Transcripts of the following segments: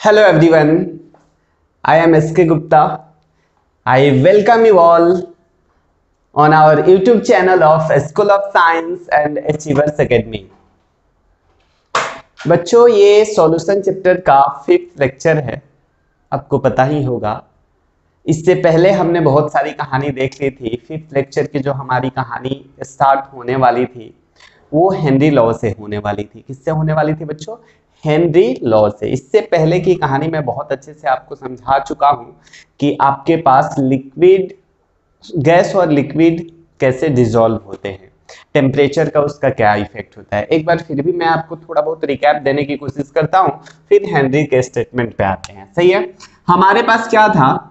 Hello everyone, I am SK Gupta. I welcome you all on our YouTube channel of School of Science and Achievers Academy. बच्चों, ये solution chapter का 5th lecture है, आपको पता ही होगा। इससे पहले हमने बहुत सारी कहानी देख ली थी। 5th लेक्चर की जो हमारी कहानी स्टार्ट होने वाली थी वो हेनरी लॉ से होने वाली थी। किससे होने वाली थी बच्चों? हेनरी लॉ से। इससे पहले की कहानी मैं बहुत अच्छे से आपको समझा चुका हूं कि आपके पास लिक्विड, गैस और लिक्विड कैसे डिसॉल्व होते हैं, टेम्परेचर का उसका क्या इफेक्ट होता है। एक बार फिर भी मैं आपको थोड़ा बहुत रिकैप देने की कोशिश करता हूं, फिर हेनरी के स्टेटमेंट पे आते हैं। सही है, हमारे पास क्या था,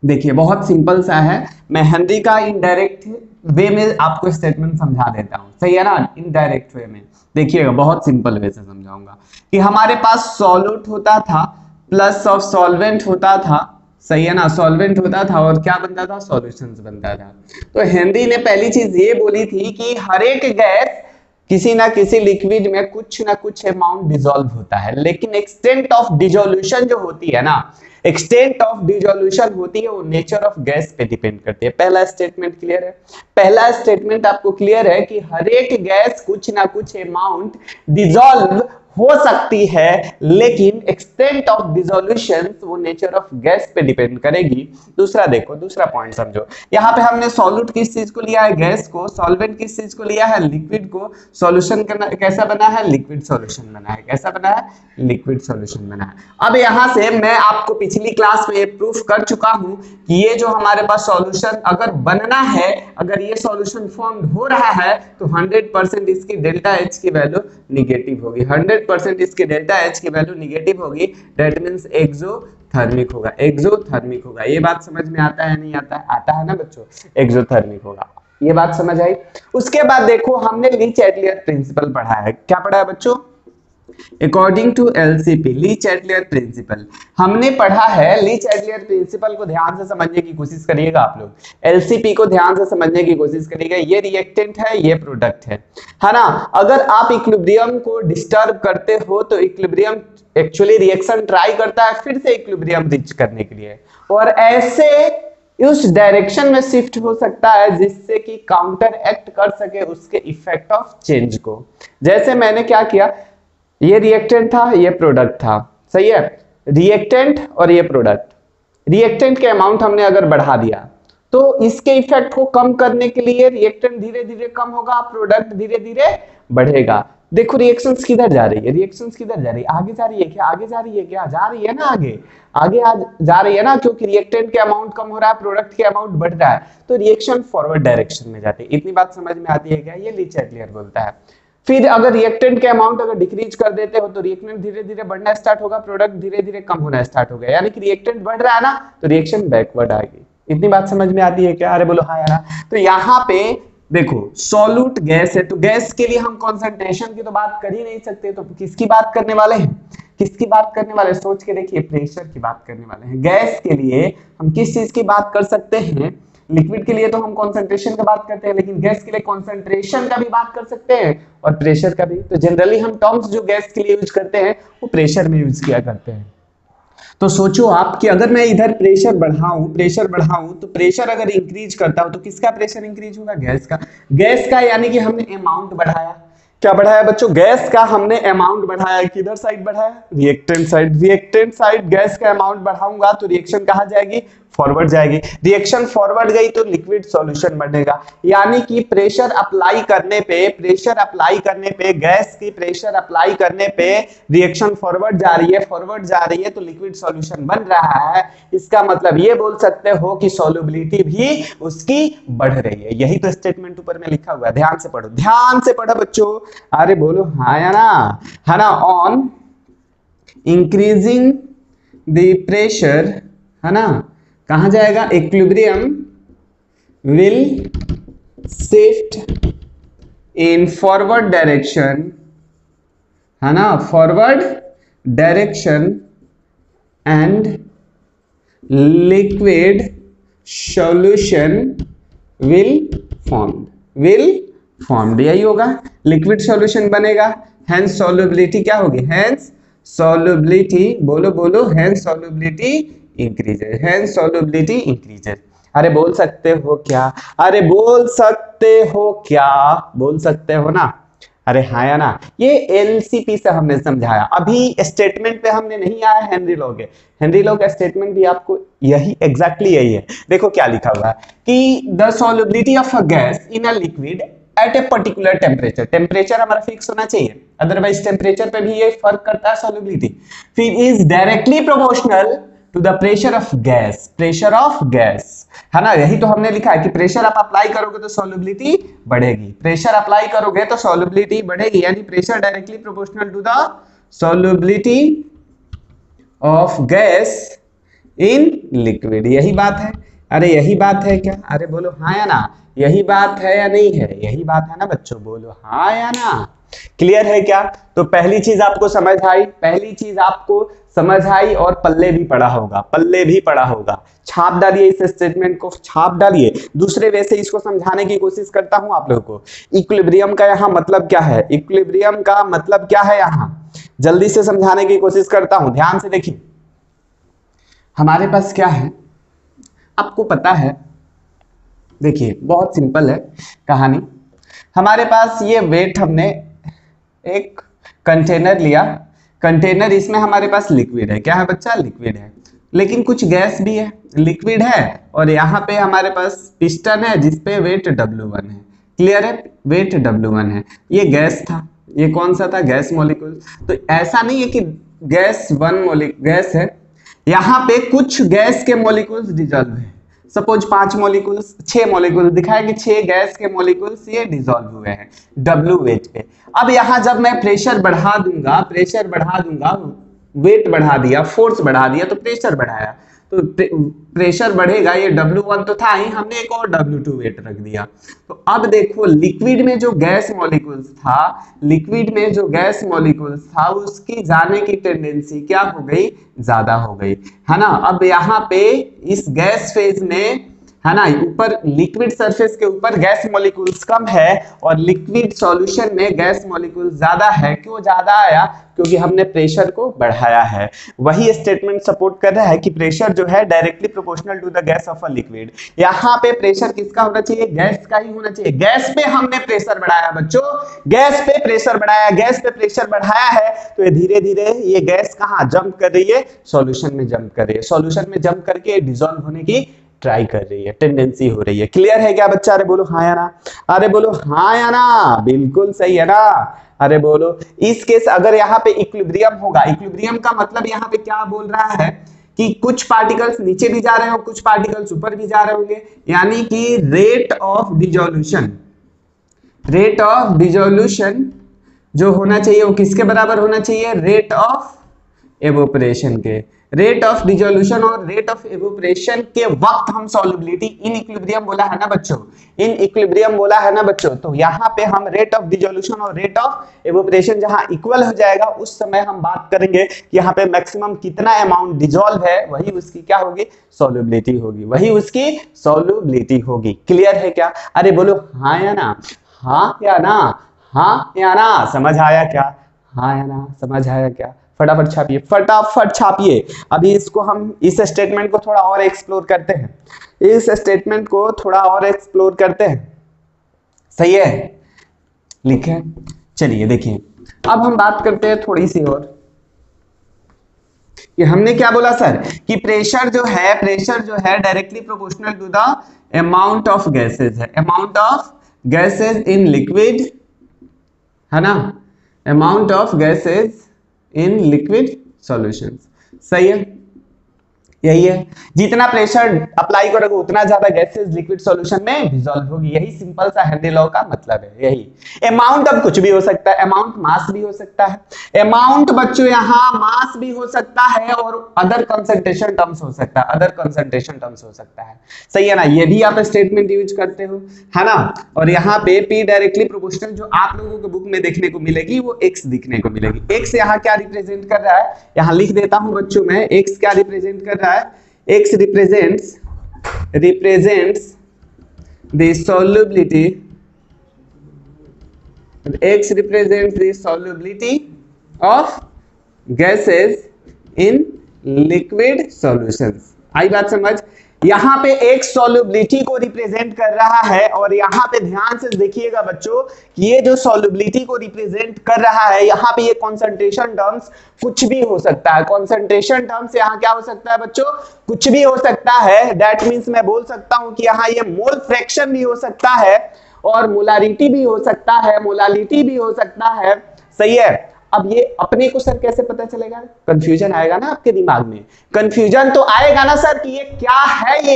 देखिए बहुत सिंपल सा है। मैं हेनरी का इनडायरेक्ट वे में आपको स्टेटमेंट समझा देता हूं, सही है ना। इनडायरेक्ट वे में देखिएगा, बहुत सिंपल वे से समझाऊंगा कि हमारे पास सॉल्यूट होता था प्लस ऑफ सॉल्वेंट होता था, सही है ना। सॉल्वेंट होता था और क्या बनता था? सॉल्यूशंस बनता था। तो हेनरी ने पहली चीज ये बोली थी कि हर एक गैस किसी ना किसी लिक्विड में कुछ ना कुछ अमाउंट डिसॉल्व होता है, लेकिन एक्सटेंट ऑफ डिसोल्यूशन जो होती है ना, एक्सटेंट ऑफ डिसोल्यूशन होती है वो नेचर ऑफ गैस पे डिपेंड करती है। पहला स्टेटमेंट क्लियर है? पहला स्टेटमेंट आपको क्लियर है कि हर एक गैस कुछ ना कुछ अमाउंट डिसॉल्व हो सकती है, लेकिन एक्सटेंट ऑफ डिसोल्यूशन वो नेचर ऑफ गैस पे डिपेंड करेगी। दूसरा देखो, दूसरा पॉइंट समझो। यहाँ पे हमने सॉल्यूट किस चीज को लिया है? गैस को। सॉल्वेंट किस चीज को लिया है? लिक्विड को। सॉल्यूशन कैसा बना है? लिक्विड सॉल्यूशन बना है। कैसा बना है? लिक्विड सॉल्यूशन बना है। अब यहाँ से मैं आपको पिछली क्लास में ये प्रूफ कर चुका हूं कि ये जो हमारे पास सॉल्यूशन अगर बनना है, अगर ये सॉल्यूशन फॉर्म हो रहा है तो 100% इसकी डेल्टा एच की वैल्यू निगेटिव होगी। 100% इसकी डेल्टा एच की वैल्यू निगेटिव होगी। दैट मींस एक्सोथर्मिक होगा। एक्सोथर्मिक होगा। ये बात समझ में आता है नहीं आता है? आता है ना बच्चों, एक्सोथर्मिक होगा। ये बात समझ आई? उसके बाद देखो, हमने ली चैटलियर प्रिंसिपल पढ़ा है। क्या पढ़ा है बच्चों? According to LCP, Le Chatelier principle हमने पढ़ा है। ली चैटलियर प्रिंसिपल को ध्यान से समझने की कोशिश करिएगा आप लोग। एलसीपी को ध्यान से समझने की कोशिश करिएगा। ये रिएक्टेंट है, ये प्रोडक्ट है ना। अगर आप इक्विलिब्रियम को डिस्टर्ब करते हो तो इक्विलिब्रियम एक्चुअली रिएक्शन ट्राई करता है फिर से इक्विलिब्रियम रीच करने के लिए, और ऐसे उस डायरेक्शन में शिफ्ट हो सकता है जिससे कि काउंटर एक्ट कर सके उसके इफेक्ट ऑफ चेंज को। जैसे मैंने क्या किया, ये रिएक्टेंट था, ये प्रोडक्ट था, सही है। रिएक्टेंट और ये प्रोडक्ट, रिएक्टेंट के अमाउंट हमने अगर बढ़ा दिया तो इसके इफेक्ट को कम करने के लिए रिएक्टेंट धीरे धीरे कम होगा, प्रोडक्ट धीरे धीरे बढ़ेगा। देखो रिएक्शंस किधर जा रही है? रिएक्शंस किधर जा रही है? आगे जा रही है क्या? आगे जा रही है क्या? जा रही है ना, आगे आगे जा रही है ना, क्योंकि रिएक्टेंट के अमाउंट कम हो रहा है, प्रोडक्ट के अमाउंट बढ़ रहा है, तो रिएक्शन फॉरवर्ड डायरेक्शन में जाती है। इतनी बात समझ में आती है क्या? ये ली चैटलियर बोलता है। फिर अगर रिएक्टेंट के अमाउंट अगर डिक्रीज कर देते हो तो रिएक्टेंट धीरे धीरे बढ़ना स्टार्ट होगा, प्रोडक्ट धीरे धीरे कम होना स्टार्ट हो गया, यानी कि रिएक्टेंट बढ़ रहा है ना तो रिएक्शन बैकवर्ड आएगी। इतनी बात समझ में आती है क्या? अरे बोलो हाँ यार। तो यहाँ पे देखो सॉल्यूट गैस है, तो गैस के लिए हम कॉन्सेंट्रेशन की तो बात कर ही नहीं सकते, तो किसकी बात करने वाले हैं? किसकी बात करने वाले? सोच के देखिए, प्रेशर की बात करने वाले हैं। गैस के लिए हम किस चीज की बात कर सकते हैं? लिक्विड के लिए तो हम कॉन्सेंट्रेशन का बात करते हैं, लेकिन गैस के लिए कॉन्सेंट्रेशन का भी बात कर सकते हैं और प्रेशर का भी। तो जनरली हम टर्म्स जो गैस के लिए यूज करते हैं वो प्रेशर में यूज किया करते हैं। तो सोचो आप कि अगर मैं इधर प्रेशर बढ़ाऊं तो प्रेशर अगर इंक्रीज करता हूं तो किसका प्रेशर इंक्रीज होगा? गैस का। गैस का यानी कि हमने अमाउंट बढ़ाया। क्या बढ़ाया बच्चों? गैस का हमने अमाउंट बढ़ाया। किधर साइड बढ़ाया? Reactant side. Reactant side gas का अमाउंट बढ़ाऊंगा तो रिएक्शन कहां जाएगी? फॉरवर्ड जाएगी। रिएक्शन फॉरवर्ड गई तो लिक्विड सॉल्यूशन बनेगा। यानी कि प्रेशर अप्लाई करने पे गैस की प्रेशर अप्लाई करने पे रिएक्शन फॉरवर्ड जा रही है तो लिक्विड सॉल्यूशन बन रहा है। इसका मतलब ये बोल सकते हो कि सॉल्युबिलिटी भी उसकी बढ़ रही है। यही तो स्टेटमेंट ऊपर में लिखा हुआ है। ध्यान से पढ़ो बच्चों। अरे बोलो हाँ या ना, है ना। ऑन इंक्रीजिंग द प्रेशर, है ना, कहां जाएगा? Equilibrium will shift in forward direction, है ना, forward direction and liquid solution will formed. यही होगा, लिक्विड सॉल्यूशन बनेगा, हेंस सॉल्युबिलिटी क्या होगी? हेंस solubility, बोलो बोलो, hence solubility increases, hence solubility increases। अरे बोल सकते हो क्या, अरे बोल सकते हो क्या, बोल सकते हो ना, अरे हाँ या ना। ये एलसीपी से हमने समझाया, अभी स्टेटमेंट पे हमने नहीं आया हेनरी लॉ के। हेनरी लॉ का स्टेटमेंट भी आपको यही एग्जैक्टली यही है। देखो क्या लिखा हुआ है कि the solubility of a gas in a liquid at a particular temperature, temperature हमारा फिक्स होना चाहिए, अदरवाइज टेम्परेचर पे भी ये फर्क करता है सॉल्युबिलिटी। फिर is directly proportional to the pressure of gas, pressure of gas, है ना। यही तो हमने लिखा है कि प्रेशर आप अप्लाई करोगे तो सॉल्युबिलिटी बढ़ेगी, प्रेशर अप्लाई करोगे तो सॉल्युबिलिटी बढ़ेगी, यानी pressure directly proportional to the solubility of gas in liquid. यही बात है, अरे यही बात है क्या, अरे बोलो हाँ या ना, यही बात है या नहीं है, यही बात है ना बच्चों, बोलो हाँ या ना। क्लियर है क्या? तो पहली चीज आपको समझ आई, पहली चीज आपको समझ आई, और पल्ले भी पड़ा होगा, पल्ले भी पड़ा होगा। छाप डालिए इस स्टेटमेंट को, छाप डालिए। दूसरे वे से इसको समझाने की कोशिश करता हूं आप लोगों को। इक्विलिब्रियम का यहाँ मतलब क्या है, इक्विलिब्रियम का मतलब क्या है, यहाँ जल्दी से समझाने की कोशिश करता हूं, ध्यान से देखिए। हमारे पास क्या है आपको पता है, देखिए बहुत सिंपल है कहानी। हमारे पास ये वेट, हमने एक कंटेनर लिया, कंटेनर, इसमें हमारे पास लिक्विड है, क्या है बच्चा, लिक्विड है, लेकिन कुछ गैस भी है, लिक्विड है, और यहाँ पे हमारे पास पिस्टन है जिसपे वेट W1 है। क्लियर है, वेट W1 है, ये गैस था, ये कौन सा था, गैस मॉलिक्यूल। तो ऐसा नहीं है कि गैस गैस है, यहाँ पे कुछ गैस के मॉलिक्यूल्स डिजॉल्व है, सपोज 5 मॉलिक्यूल्स, 6 मॉलिक्यूल्स दिखाया कि 6 गैस के मॉलिक्यूल्स ये डिसॉल्व हुए हैं W वेट पे। अब यहां जब मैं प्रेशर बढ़ा दूंगा, प्रेशर बढ़ा दूंगा, वेट बढ़ा दिया, फोर्स बढ़ा दिया, तो प्रेशर बढ़ाया, तो प्रेशर बढ़ेगा, ये W1 तो था ही, हमने एक और W2 वेट रख दिया। तो अब देखो लिक्विड में जो गैस मॉलिक्यूल्स था, लिक्विड में जो गैस मॉलिक्यूल्स था, उसकी जाने की टेंडेंसी क्या हो गई, ज्यादा हो गई, है ना। अब यहाँ पे इस गैस फेज में, है ना, ऊपर लिक्विड सरफेस के ऊपर गैस मॉलिक्यूल्स कम है और लिक्विड सॉल्यूशन में गैस मॉलिक्यूल्स ज्यादा है। क्यों ज्यादा आया, क्योंकि हमने प्रेशर को बढ़ाया है। वही स्टेटमेंट सपोर्ट कर रहा है कि प्रेशर जो है directly proportional to the gas of a liquid. यहाँ पे प्रेशर किसका होना चाहिए, गैस का ही होना चाहिए। गैस पे हमने प्रेशर बढ़ाया बच्चों, गैस पे प्रेशर बढ़ाया, गैस पे प्रेशर बढ़ाया है, तो ये धीरे धीरे ये गैस कहाँ जंप कर रही है, सॉल्यूशन में जंप कर रही है, सॉल्यूशन में जंप करके डिसॉल्व होने की ट्राई कर रही है, टेंडेंसी हो रही है। क्लियर है क्या बच्चा, अरे बोलो हाँ या ना, अरे बोलो हाँ या ना, बिल्कुल सही है ना, अरे बोलो। इस केस अगर यहाँ पे इक्विलिब्रियम होगा, इक्विलिब्रियम का मतलब यहाँ पे क्या बोल रहा है कि कुछ पार्टिकल्स नीचे भी जा रहे हो, कुछ पार्टिकल्स ऊपर भी जा रहे होंगे, यानी कि rate of dissolution, rate of dissolution जो होना चाहिए वो किसके बराबर होना चाहिए, रेट ऑफ एवोपरेशन के। रेट ऑफ डिसॉल्यूशन और रेट ऑफ एवोपरेशन के वक्त हम सॉल्युबिलिटी इन इक्विलिब्रियम बोला है ना बच्चों, इन इक्विलिब्रियम बोला है ना बच्चों। तो यहाँ पे हम रेट ऑफ डिसॉल्यूशन और रेट ऑफ एवोपरेशन जहां इक्वल हो जाएगा, उस समय हम बात करेंगे कि यहाँ पे मैक्सिमम कितना अमाउंट डिसॉल्व है, वही उसकी क्या होगी, सॉल्युबिलिटी होगी, वही उसकी सॉल्युबिलिटी होगी। क्लियर है क्या, अरे बोलो हाँ या ना, हाँ या ना, हाँ या ना, समझ आया क्या, हाँ या ना, समझ आया क्या। फटाफट छापिए, फटाफट छापिए। अभी इसको हम इस स्टेटमेंट को थोड़ा और एक्सप्लोर करते हैं, इस स्टेटमेंट को थोड़ा और एक्सप्लोर करते हैं, सही है, लिखे। चलिए देखिए, अब हम बात करते हैं थोड़ी सी और, कि हमने क्या बोला सर कि प्रेशर जो है, प्रेशर जो है directly proportional to the amount of gases है, amount of gases in liquid, है ना, amount of gases in liquid solutions. सही है, यही है, जितना प्रेशर अप्लाई करोगे उतना ज्यादा गैसेस लिक्विड सॉल्यूशन में डिसॉल्व होगी। यही सिंपल सा हेनरी लॉ का मतलब है, यही। अमाउंट अब कुछ भी हो सकता है, अमाउंट मास भी हो सकता है, अमाउंट बच्चों यहाँ मास भी हो सकता है और अदर कंसंट्रेशन टर्म्स हो सकता है, अदर कंसंट्रेशन टर्म्स हो सकता है, सही है ना। ये भी आप स्टेटमेंट यूज करते हो, है ना। और यहाँ पे P डायरेक्टली प्रोपोर्शनल जो आप लोगों को बुक में देखने को मिलेगी वो X दिखने को मिलेगी। X यहाँ क्या रिप्रेजेंट कर रहा है, यहाँ लिख देता हूं बच्चों में, X क्या रिप्रेजेंट कर रहा है, X represents the solubility, X represents the solubility of gases in liquid solutions. आई बात समझ? यहाँ पे एक सॉल्युबिलिटी को रिप्रेजेंट कर रहा है और यहाँ पे ध्यान से देखिएगा बच्चों, ये जो सॉल्युबिलिटी को रिप्रेजेंट कर रहा है, यहाँ पे ये कॉन्सेंट्रेशन टर्म्स कुछ भी हो सकता है। कॉन्सेंट्रेशन टर्म्स यहाँ क्या हो सकता है बच्चों? कुछ भी हो सकता है। दैट मीन्स मैं बोल सकता हूँ कि यहाँ ये मोल फ्रैक्शन भी हो सकता है और मोलारिटी भी हो सकता है, मोलालिटी भी हो सकता है। सही है। अब ये अपने को सर कैसे पता चलेगा? कंफ्यूजन आएगा ना आपके दिमाग में, कंफ्यूजन तो आएगा ना सर कि ये क्या है,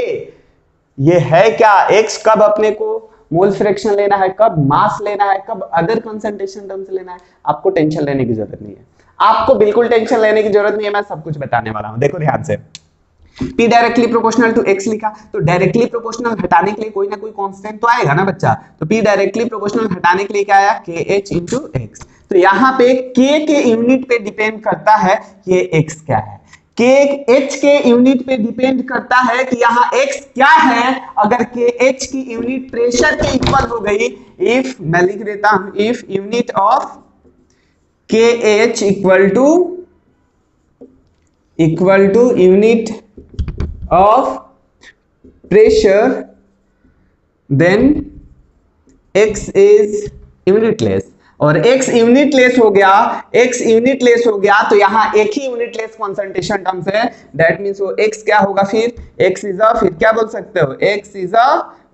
ये है क्या? एक्स कब अपने को मोल फ्रैक्शन लेना है, कब मास लेना है, कब अदर कंसंट्रेशन टर्म्स लेना है। आपको टेंशन लेने की जरूरत नहीं है, आपको बिल्कुल टेंशन लेने की जरूरत नहीं है। मैं सब कुछ बताने वाला हूं, देखो ध्यान से। P directly proportional to x लिखा, तो डायरेक्टली प्रोपोर्शनल हटाने के लिए कोई ना कोई कांस्टेंट तो आएगा ना बच्चा। तो P डायरेक्टली प्रोपोर्शनल हटाने के लिए क्या आया? KH into x। तो यहाँ पे K के यूनिट पे डिपेंड करता है ये x क्या है, K H के यूनिट पे डिपेंड करता है कि यहाँ x क्या है। अगर KH की यूनिट प्रेशर के इक्वल हो गई, इफ मैं लिख देता हूं, if unit of KH equal to unit of pressure, then x is unitless। और x यूनिटलेस हो गया, x यूनिटलेस हो गया तो यहाँ एक ही यूनिटलेस कॉन्सेंट्रेशन टर्म्स है। दैट मींस वो x क्या होगा फिर? x इज अ, फिर क्या बोल सकते हो? x is a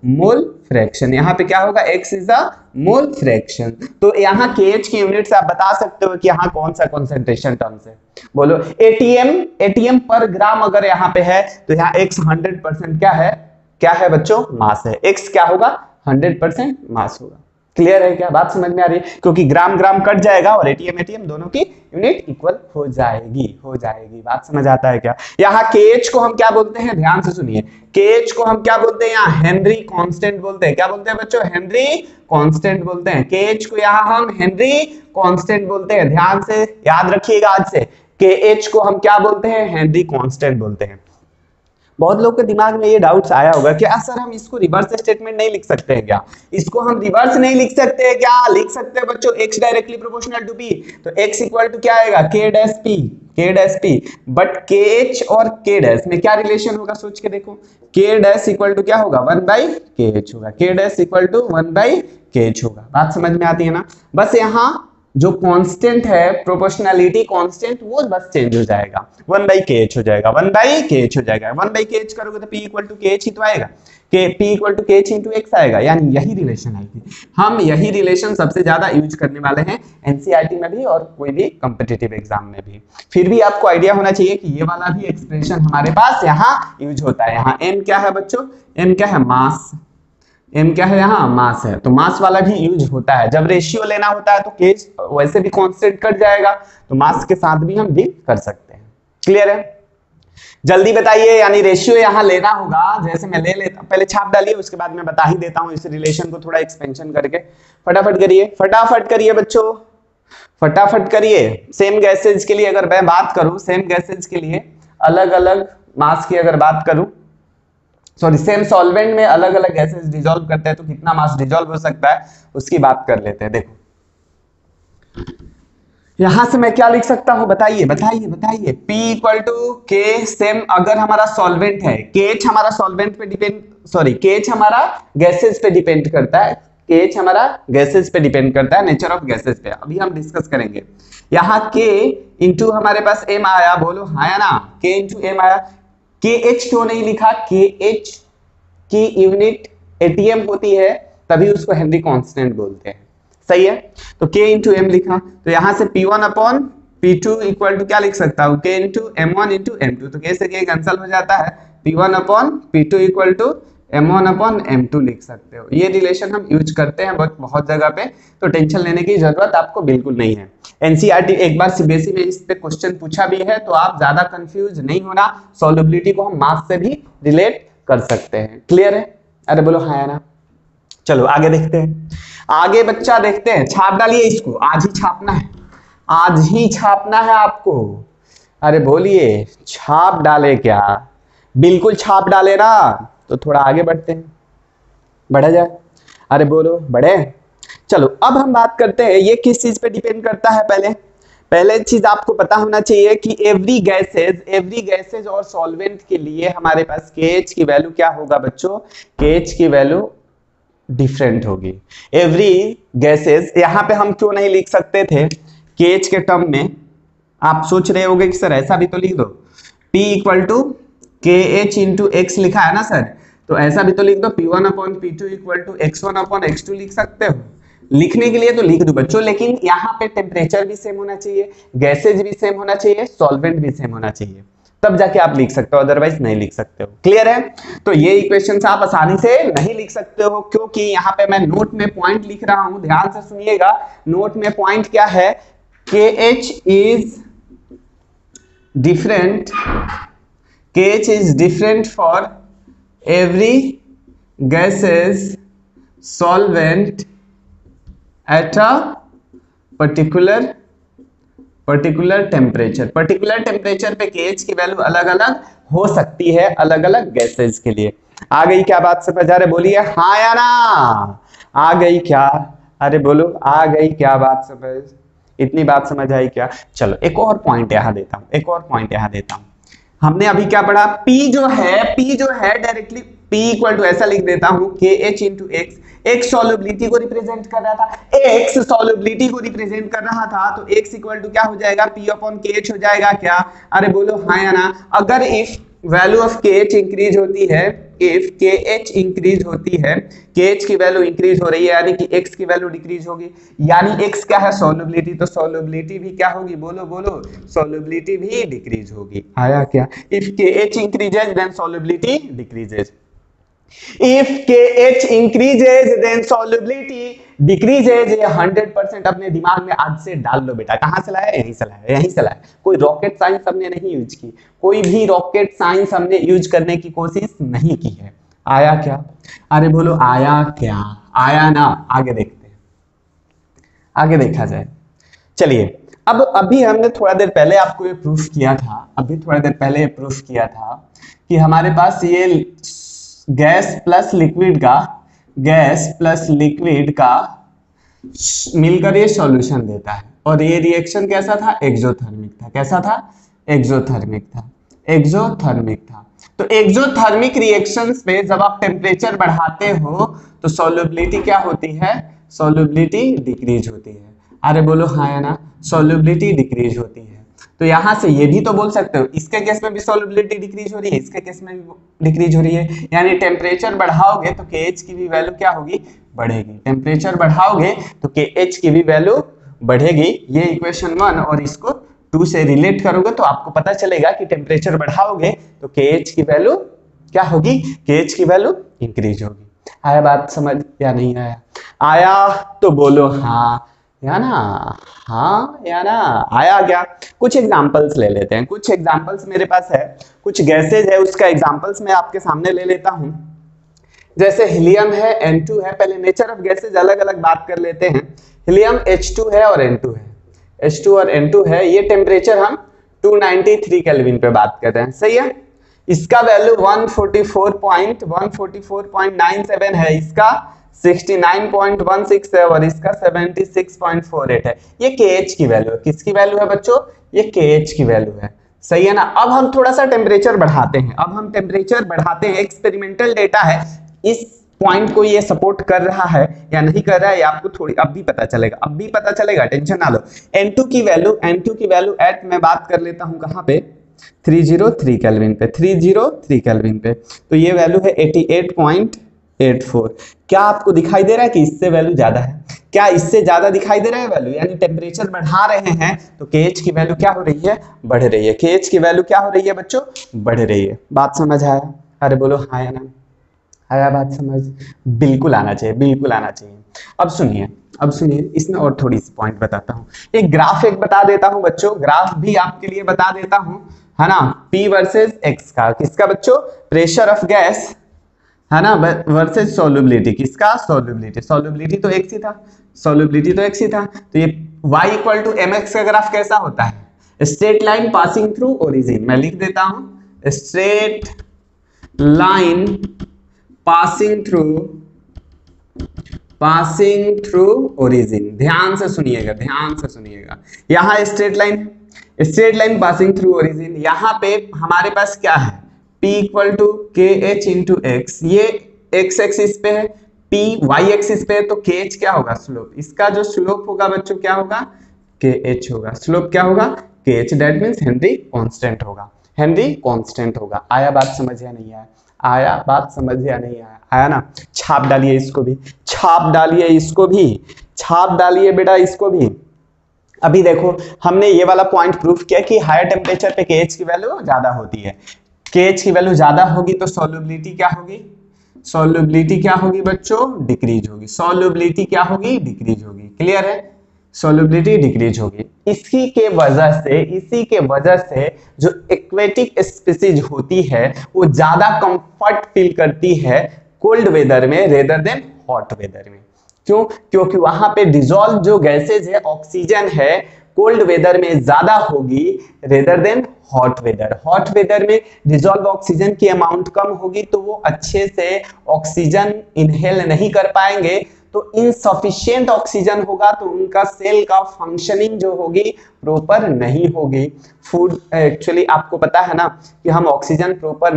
mole fraction. यहाँ पे क्या होगा? x is a mole fraction. तो यहाँ KH की यूनिट से आप बता सकते हो कि यहाँ कौन सा कॉन्सेंट्रेशन टर्म्स है। बोलो ATM पर ग्राम अगर यहाँ पे है तो यहाँ x 100% क्या है बच्चों? मास है। x क्या होगा? 100% मास होगा। क्लियर है क्या? बात समझ में आ रही है? क्योंकि ग्राम ग्राम कट जाएगा और ATM दोनों की यूनिट इक्वल हो जाएगी। बात समझ आता है क्या? यहाँ KH को हम क्या बोलते हैं? ध्यान से सुनिए, KH को हम क्या बोलते हैं? यहाँ हेनरी कांस्टेंट बोलते हैं। क्या बोलते हैं बच्चों? हेनरी कांस्टेंट बोलते हैं। KH को यहाँ हम हेनरी कांस्टेंट बोलते हैं। ध्यान से याद रखिएगा आज से, KH को हम क्या बोलते हैं? हेनरी कांस्टेंट बोलते हैं। बहुत लोग के दिमाग में ये डाउट्स आया होगा कि सर हम इसको रिवर्स स्टेटमेंट नहीं लिख सकते हैं क्या? इसको हम रिवर्स नहीं लिख सकते हैं क्या? लिख सकते हैं बच्चों। x directly proportional to p, तो x इक्वल टू क्या आएगा? k dash p। But kh और k डैश में क्या रिलेशन होगा? सोच के देखो, k डैश इक्वल टू क्या होगा? 1/kh होगा। k dash equal to 1/kh होगा। बात समझ में आती है ना? बस यहाँ जो कांस्टेंट है, प्रोपोर्शनलिटी कांस्टेंट, वो बस चेंज हो जाएगा, 1/kh हो जाएगा, 1/kh हो जाएगा। 1/kh करोगे तो p इक्वल टू kh ही तो आएगा, p equal to kh into x आएगा। यानी यही रिलेशन आएगी। हम यही रिलेशन सबसे ज्यादा यूज करने वाले हैं एनसीईआरटी में भी और कोई भी कॉम्पिटिटिव एग्जाम में भी। फिर भी आपको आइडिया होना चाहिए कि ये वाला भी एक्सप्रेशन हमारे पास यहाँ यूज होता है। यहाँ m क्या है बच्चों? m क्या है? मास। m क्या है? यहाँ मास है, तो मास वाला भी यूज होता है। जब रेशियो लेना होता है तो k वैसे भी कांस्टेंट कट जाएगा, तो मास के साथ भी हम डील कर सकते हैं। क्लियर है? जल्दी बताइए। यानी रेशियो यहाँ लेना होगा, जैसे मैं ले लेता, पहले छाप डालिए, उसके बाद मैं बता ही देता हूँ इस रिलेशन को थोड़ा एक्सपेंशन करके। फटाफट करिए बच्चों, फटाफट करिए। सेम गैसेज के लिए अगर मैं बात करूं, सेम गैसेज के लिए अलग अलग मास की अगर बात करूं, सॉरी सेम सॉल्वेंट में अलग अलग गैसेस डिसॉल्व करते हैं तो कितना मास डिसॉल्व हो सकता है उसकी बात कर लेते हैं। देखो यहां से मैं क्या लिख सकता हूं? बताइए। P equal to K। Same अगर हमारा सॉल्वेंट है, KH हमारा सॉल्वेंट पे डिपेंड, सॉरी KH हमारा गैसेस पे डिपेंड करता है, KH हमारा गैसेस पे डिपेंड करता है, नेचर ऑफ गैसेस पे अभी हम डिस्कस करेंगे। यहाँ K इंटू हमारे पास M आया, बोलो आया ना? K इंटू M आया। KH क्यों नहीं लिखा? KH की यूनिट ATM होती है, तभी उसको हेनरी कांस्टेंट बोलते हैं। सही है? तो K इंटू M लिखा, तो यहां से P1 upon P2 equal to क्या लिख सकता हूं? K into M1 into M2। तो K से K कैंसिल हो जाता है, P1 upon P2 equal to M1 upon M2 लिख सकते हो। ये रिलेशन हम यूज करते हैं बहुत जगह पे, तो टेंशन लेने की जरूरत आपको बिल्कुल नहीं है। एनसीईआरटी एक बार सीबीएसई में इस पे क्वेश्चन पूछा भी है, तो आप ज्यादा कंफ्यूज नहीं होना। सॉल्युबिलिटी को हम मास से भी रिलेट कर सकते हैं। क्लियर है? अरे बोलो हाँ ना। चलो आगे देखते हैं, आगे बच्चा देखते हैं। छाप डालिए इसको, आज ही छापना है, आज ही छापना है आपको। अरे बोलिए, छाप डाले क्या? बिल्कुल छाप डाले ना। तो थोड़ा आगे बढ़ते हैं, बढ़ा जाए। अरे बोलो बढ़े। चलो अब हम बात करते हैं ये किस चीज पे डिपेंड करता है। पहले चीज आपको पता होना चाहिए कि एवरी गैसेज और सॉल्वेंट के लिए हमारे पास KH की वैल्यू क्या होगा बच्चों, KH की वैल्यू डिफरेंट होगी। एवरी गैसेज, यहां पे हम क्यों नहीं लिख सकते थे KH के टर्म में, आप सोच रहे होंगे कि सर ऐसा भी तो लिख दो, P equal to KH into x लिखा है ना सर, तो ऐसा भी तो लिख दो P1 upon P2 equal to X1 upon X2 लिख सकते हो। लिखने के लिए तो लिख दो बच्चों, लेकिन यहाँ पे टेम्परेचर भी सेम होना चाहिए, गैसेज भी सेम होना चाहिए, सॉल्वेंट भी सेम होना चाहिए, तब जाके आप लिख सकते हो, अदरवाइज नहीं लिख सकते हो। क्लियर है? तो ये इक्वेशंस आप आसानी से नहीं लिख सकते हो, क्योंकि यहाँ पे मैं नोट में पॉइंट लिख रहा हूं, ध्यान से सुनिएगा। नोट में पॉइंट क्या है, KH is different, KH is different for every gases solvent at a particular temperature। Particular temperature पे KH की वैल्यू अलग अलग हो सकती है अलग अलग गैसेज के लिए। आ गई क्या बात समझ आ रहे, बोलिए हाँ या ना, आ गई क्या? अरे बोलो आ गई क्या बात समझ, इतनी बात समझ आई क्या? चलो एक और पॉइंट यहां देता हूं, हमने अभी क्या पढ़ा, P जो है डायरेक्टली P इक्वल टू ऐसा लिख देता हूं KH into x, x solubility को रिप्रेजेंट कर रहा था, तो x इक्वल टू क्या हो जाएगा, P अपॉन KH हो जाएगा क्या? अरे बोलो हाँ या ना। अगर if value of KH increase होती है, इफ KH इंक्रीज होती है, KH की वैल्यू इंक्रीज हो रही है, यानी कि x की वैल्यू डिक्रीज होगी, यानी x क्या है, सॉल्युबिलिटी, तो सॉल्युबिलिटी भी क्या होगी, बोलो सॉल्युबिलिटी भी डिक्रीज होगी। आया क्या? If KH increases then solubility decreases, if KH increases then solubility decreases। ये 100% अपने दिमाग में आज से डाल लो बेटा। कहां से लाया? यहीं से लाया। कोई रॉकेट साइंस हमने नहीं यूज की, कोई भी रॉकेट साइंस हमने यूज करने की कोशिश नहीं की है। आया क्या? अरे बोलो आया क्या? आया ना? आगे देखते हैं, आगे देखा जाए। चलिए अब अभी हमने थोड़ा देर पहले आपको ये प्रूफ किया था, कि हमारे पास ये गैस प्लस लिक्विड का मिलकर ये सॉल्यूशन देता है, और ये रिएक्शन कैसा था, एक्सोथर्मिक था। कैसा था? एक्सोथर्मिक था। तो एक्सोथर्मिक रिएक्शंस पे जब आप टेम्परेचर बढ़ाते हो तो सॉल्युबिलिटी क्या होती है, सॉल्युबिलिटी डिक्रीज होती है। अरे बोलो हाँ या ना, सॉल्युबिलिटी डिक्रीज होती है। तो यहां से ये भी तो बोल सकते हो, इसके केस में भी सॉल्युबिलिटी डिक्रीज हो रही है, इसके केस में भी डिक्रीज हो रही है, यानी टेम्परेचर बढ़ाओगे तो KH की भी वैल्यू क्या होगी, बढ़ेगी। टेम्परेचर बढ़ाओगे तो KH की भी वैल्यू बढ़ेगी। ये इक्वेशन 1 और इसको 2 से रिलेट करोगे तो आपको पता चलेगा कि टेम्परेचर बढ़ाओगे तो KH की वैल्यू क्या होगी, KH की वैल्यू इंक्रीज होगी। आया बात समझ या नहीं आया? आया तो बोलो हाँ या ना, हाँ या ना, आया क्या? कुछ एग्जांपल्स ले लेते हैं, कुछ एग्जांपल्स मेरे पास है, कुछ गैसेज है, उसका एग्जांपल्स मैं आपके सामने ले लेता हूं। जैसे हीलियम है, N2 है। पहले नेचर ऑफ गैसेज अलग अलग बात कर लेते हैं। हीलियम H2 है और N2 है, H2 और N2 है। ये टेम्परेचर हम 293 केल्विन पे बात कर रहे हैं, सही है। इसका वैल्यू 144.97 है, इसका 69.16 है और इसका 76.48 है। ये KH की वैल्यू है। किसकी वैल्यू है बच्चों? ये KH की वैल्यू है, सही है ना। अब हम थोड़ा सा टेम्परेचर बढ़ाते हैं, एक्सपेरिमेंटल डेटा है, इस पॉइंट को ये सपोर्ट कर रहा है या नहीं कर रहा है, आपको थोड़ी अब भी पता चलेगा, टेंशन ना लो। N2 की वैल्यू एट मैं बात कर लेता हूं कहां पे, 303 केल्विन पे, तो ये वैल्यू है 88.84। क्या आपको दिखाई दे रहा है कि इससे वैल्यू ज्यादा है? क्या इससे ज्यादा दिखाई दे रहा है वैल्यू? यानी टेम्परेचर बढ़ा रहे हैं तो KH की वैल्यू क्या हो रही है, बढ़ रही है। KH की वैल्यू क्या हो रही है बच्चों, बढ़ रही है। बात समझ आया? अरे बोलो हाँ या ना, आया बात समझ? बिल्कुल आना चाहिए। अब सुनिए इसमें और थोड़ी सी पॉइंट बताता हूँ। एक ग्राफ बता देता हूँ बच्चों, ग्राफ भी आपके लिए बता देता हूँ, है ना। P वर्सेस X का, किसका बच्चों, प्रेशर ऑफ गैस, है ना, वर्सेस सॉल्युबिलिटी, किसका, सॉल्युबिलिटी तो x ही था, तो ये y इक्वल टू mx का ग्राफ कैसा होता है, straight line passing through origin. मैं लिख देता हूं, straight line passing through passing through origin. ध्यान से सुनिएगा, ध्यान से सुनिएगा। यहाँ straight line passing through origin. यहाँ पे हमारे पास क्या है, P इक्वल टू के एच इंटू एक्स। ये एक्स एक्सिस पे है, P वाई एक्सिस पे है, तो के एच क्या होगा, स्लोप। इसका जो स्लोप होगा बच्चों क्या होगा, के एच होगा। स्लोप क्या होगा, के H. That means Henry constant होगा, हेनरी कांस्टेंट होगा। आया बात समझ या नहीं आया, आया बात समझ या नहीं आया, आया ना। छाप डालिए इसको भी, छाप डालिए इसको भी, छाप डालिए बेटा इसको भी। अभी देखो हमने ये वाला पॉइंट प्रूफ किया कि हायर टेम्परेचर पे केएच की वैल्यू ज्यादा होती है। केएच की वैल्यू ज्यादा होगी तो सॉल्युबिलिटी क्या होगी, सॉल्युबिलिटी क्या होगी बच्चों, डिक्रीज होगी। सॉल्युबिलिटी क्या होगी, डिक्रीज होगी। क्लियर है, सॉल्युबिलिटी डिक्रीज होगी। इसी के वजह से जो एक्वेटिक स्पीसीज होती है वो ज्यादा कंफर्ट फील करती है कोल्ड वेदर में रेदर देन हॉट वेदर में। क्यों, क्योंकि वहां पे डिसॉल्व जो गैसेज है, ऑक्सीजन है, कोल्ड वेदर में ज्यादा होगी rather than hot weather. Hot weather में डिसॉल्व ऑक्सीजन की अमाउंट कम होगी तो वो अच्छे से ऑक्सीजन इनहेल नहीं कर पाएंगे, तो इनसफिशिएंट ऑक्सीजन होगा तो उनका सेल का फंक्शनिंग जो होगी प्रॉपर नहीं होगी। फूड एक्चुअली आपको पता है ना कि हम ऑक्सीजन प्रॉपर